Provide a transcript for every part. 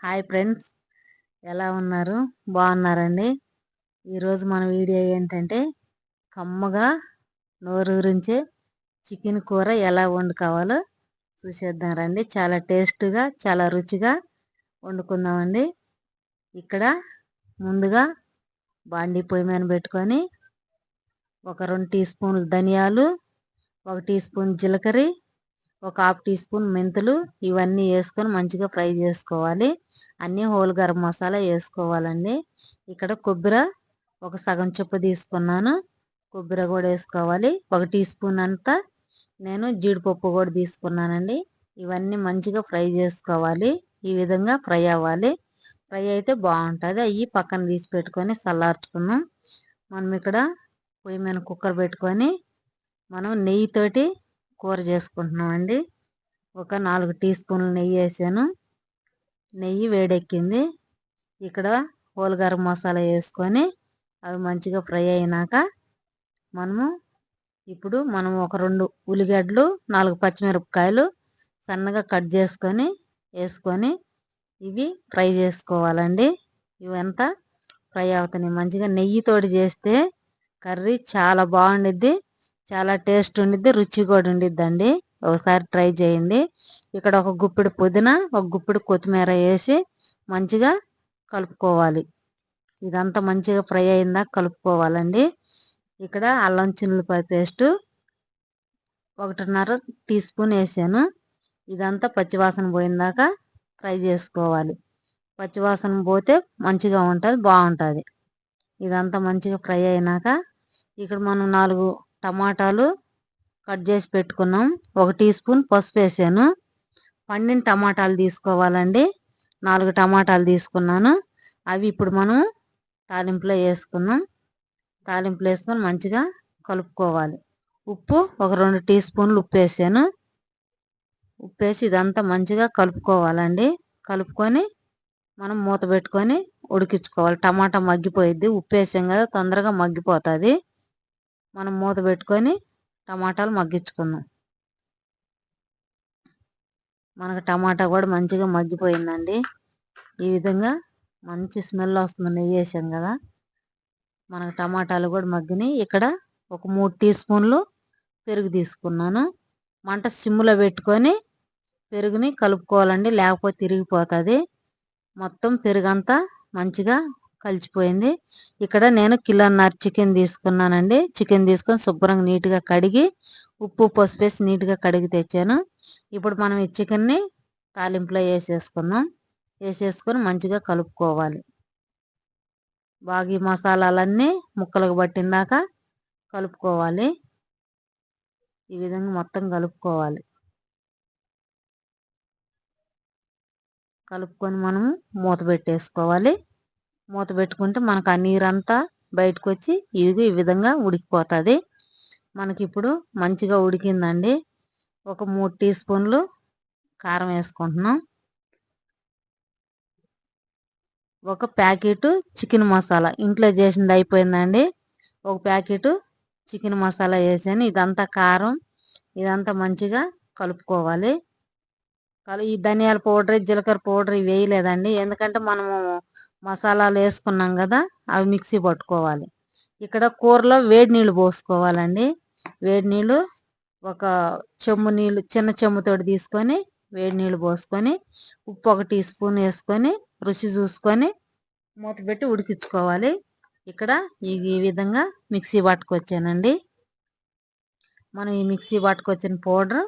Hi friends, ఎలా ఉన్నారు? బాగున్నారండి? ఈరోజు మన వీడియో ఏంటంటే కమ్మగా నోరూరించే చికెన్ కూర ఎలా వండుకోవాలో చూసేద్దాం రండి. చాలా టేస్ట్గా, చాలా రుచిగా వండుకుందామండి. ఇక్కడ ముందుగా బాండీ పొయ్యి మీద పెట్టుకొని ఒక 2 టీ స్పూన్లు ధనియాలు, 1 టీ స్పూన్ జీలకర్ర, ఒక 1/2 టీ స్పూన్ మెంతులు ఇవన్నీ వేసుకొని మంచిగా ఫ్రై చేసుకోవాలి. అన్నీ హోల్ గరం మసాలా వేసుకోవాలండి. ఇక్కడ కొబ్బరి ఒక సగం చుక్క తీసుకున్నాను, కొబ్బరి కూడా వేసుకోవాలి. 1 టీ స్పూన్ అంతా నేను జీడిపప్పు కూడా తీసుకున్నానండి. ఇవన్నీ మంచిగా ఫ్రై చేసుకోవాలి. ఈ విధంగా ఫ్రై అవ్వాలి. ఫ్రై అయితే బాగుంటుంది. అవి పక్కన తీసి పెట్టుకొని చల్లార్చుకున్నాం. మనం ఇక్కడ పొయ్యి మీద కుక్కర్ పెట్టుకొని మనం నెయ్యితోటి కూర చేసుకుంటున్నామండి. ఒక 4 టీ స్పూన్లు నెయ్యి వేసాను. నెయ్యి వేడెక్కింది. ఇక్కడ హోల్ గరం మసాలా వేసుకొని అవి మంచిగా ఫ్రై అయినాక ఇప్పుడు మనం ఒక 2 ఉల్లిగడ్డలు, 4 పచ్చిమిరపకాయలు సన్నగా కట్ చేసుకొని వేసుకొని ఇవి ఫ్రై చేసుకోవాలండి. ఇవంతా ఫ్రై అవుతున్నాయి. మంచిగా నెయ్యితోటి చేస్తే కర్రీ చాలా బాగుండిద్ది, చాలా టేస్ట్ ఉండిద్ది, రుచి కూడా ఉండిద్దండి. ఒకసారి ట్రై చేయండి. ఇక్కడ ఒక గుప్పిడి పుదీనా, ఒక గుప్పిడి కొత్తిమీర వేసి మంచిగా కలుపుకోవాలి. ఇదంతా మంచిగా ఫ్రై అయిందాక కలుపుకోవాలండి. ఇక్కడ అల్లం చిన్నులపాయ పేస్టు 1.5 టీ స్పూన్ వేసాను. ఇదంతా పచ్చివాసన పోయిందాక ఫ్రై చేసుకోవాలి. పచ్చివాసన పోతే మంచిగా ఉంటుంది, బాగుంటుంది. ఇదంతా మంచిగా ఫ్రై అయినాక ఇక్కడ మనం 4 టమాటాలు కట్ చేసి పెట్టుకున్నాం. 1 టీ స్పూన్ పసుపు వేసాను. పండిన టమాటాలు తీసుకోవాలండి. 4 టమాటాలు తీసుకున్నాను. అవి ఇప్పుడు మనం తాలింపులో వేసుకున్నాం. తాలింపులో వేసుకొని మంచిగా కలుపుకోవాలి. ఉప్పు ఒక 2 టీ స్పూన్లు ఉప్పు వేసాను. ఉప్పు వేసి ఇదంతా మంచిగా కలుపుకోవాలండి. కలుపుకొని మనం మూత పెట్టుకొని ఉడికించుకోవాలి. టమాటా మగ్గిపోయిద్ది, ఉప్పు వేసాం కదా, తొందరగా మగ్గిపోతుంది. మనం మూత పెట్టుకొని టమాటాలు మగ్గించుకుందాం. మనకు టమాటా కూడా మంచిగా మగ్గిపోయిందండి. ఈ విధంగా మంచి స్మెల్ వస్తుంది, నెయ్యి వేసాం కదా. మనకు టమాటాలు కూడా మగ్గినాయి. ఇక్కడ ఒక 3 టీ స్పూన్లు పెరుగు తీసుకున్నాను. మంట సిమ్లో పెట్టుకొని పెరుగుని కలుపుకోవాలండి, లేకపోతే తిరిగిపోతుంది. మొత్తం పెరుగంతా మంచిగా కలిసిపోయింది. ఇక్కడ నేను 1.5 కిలో చికెన్ తీసుకున్నానండి. చికెన్ తీసుకొని శుభ్రంగా నీట్గా కడిగి ఉప్పు పసుపు వేసి నీట్గా కడిగి తెచ్చాను. ఇప్పుడు మనం ఈ చికెన్ని తాలింపులో వేసేసుకుందాం. వేసేసుకొని మంచిగా కలుపుకోవాలి. బాగా ఈ మసాలాలన్నీ ముక్కలకు పట్టిందాక కలుపుకోవాలి. ఈ విధంగా మొత్తం కలుపుకోవాలి. కలుపుకొని మనం మూత పెట్టేసుకోవాలి. మూత పెట్టుకుంటే మనకు ఆ నీరంతా బయటకు వచ్చి ఇది ఈ విధంగా ఉడికిపోతుంది. మనకి ఇప్పుడు మంచిగా ఉడికిందండి. ఒక 3 టీ స్పూన్లు కారం వేసుకుంటున్నాం. ఒక ప్యాకెట్ చికెన్ మసాలా ఇంట్లో చేసింది అయిపోయిందండి. ఒక ప్యాకెట్ చికెన్ మసాలా వేసాను. ఇదంతా కారం ఇదంతా మంచిగా కలుపుకోవాలి. ఈ ధనియాల పౌడర్, జీలకర్ర పౌడర్ ఇవి వేయలేదండి, ఎందుకంటే మనము మసాలాలు వేసుకున్నాం కదా, అవి మిక్సీ పట్టుకోవాలి. ఇక్కడ కూరలో వేడి నీళ్ళు పోసుకోవాలండి. వేడి నీళ్ళు ఒక చెంబు నీళ్ళు, చిన్న చెంబుతోటి తీసుకొని వేడి నీళ్ళు పోసుకొని ఉప్పు 1 టీ స్పూన్ వేసుకొని రుచి చూసుకొని మూత పెట్టి ఉడికించుకోవాలి. ఇక్కడ ఈ విధంగా మిక్సీ పట్టుకొచ్చానండి. మనం ఈ మిక్సీ పట్టుకొచ్చిన పౌడర్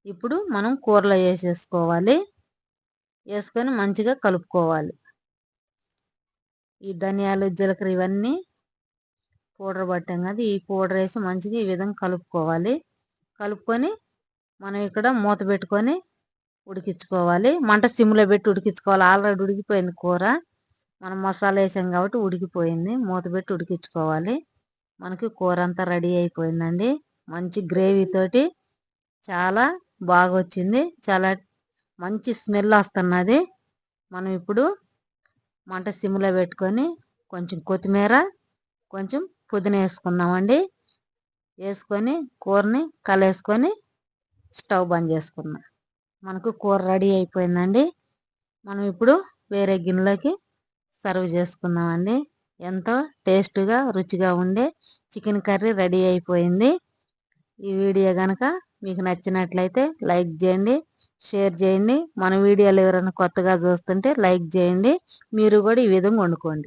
ఇప్పుడు మనం కూరలో వేసేసుకోవాలి. వేసుకొని మంచిగా కలుపుకోవాలి. ఈ ధనియాలు, జీలకర్ర ఇవన్నీ పౌడర్ పట్టాం కదా, ఈ పౌడర్ వేసి మంచిగా ఈ విధంగా కలుపుకోవాలి. కలుపుకొని మనం ఇక్కడ మూత పెట్టుకొని ఉడికించుకోవాలి. మంట సిమ్లో పెట్టి ఉడికించుకోవాలి. ఆల్రెడీ ఉడికిపోయింది కూర, మనం మసాలా వేసాం కాబట్టి ఉడికిపోయింది. మూత పెట్టి ఉడికించుకోవాలి. మనకి కూర అంతా రెడీ అయిపోయిందండి. మంచి గ్రేవీ తోటి చాలా బాగా వచ్చింది. చాలా మంచి స్మెల్ వస్తున్నది. మనం ఇప్పుడు మంట సిమ్లో పెట్టుకొని కొంచెం కొత్తిమీర, కొంచెం పుదీనా వేసుకున్నామండి. వేసుకొని కూరని కలేసుకొని స్టవ్ బంద్ చేసుకున్నాం. మనకు కూర రెడీ అయిపోయిందండి. మనం ఇప్పుడు వేరే గిన్నెలోకి సర్వ్ చేసుకుందామండి. ఎంతో టేస్ట్గా రుచిగా ఉండే చికెన్ కర్రీ రెడీ అయిపోయింది. ఈ వీడియో కనుక మీకు నచ్చినట్లయితే లైక్ చేయండి, షేర్ చేయండి. మన వీడియోలు ఎవరైనా కొత్తగా చూస్తుంటే లైక్ చేయండి. మీరు కూడా ఈ విధంగా వండుకోండి.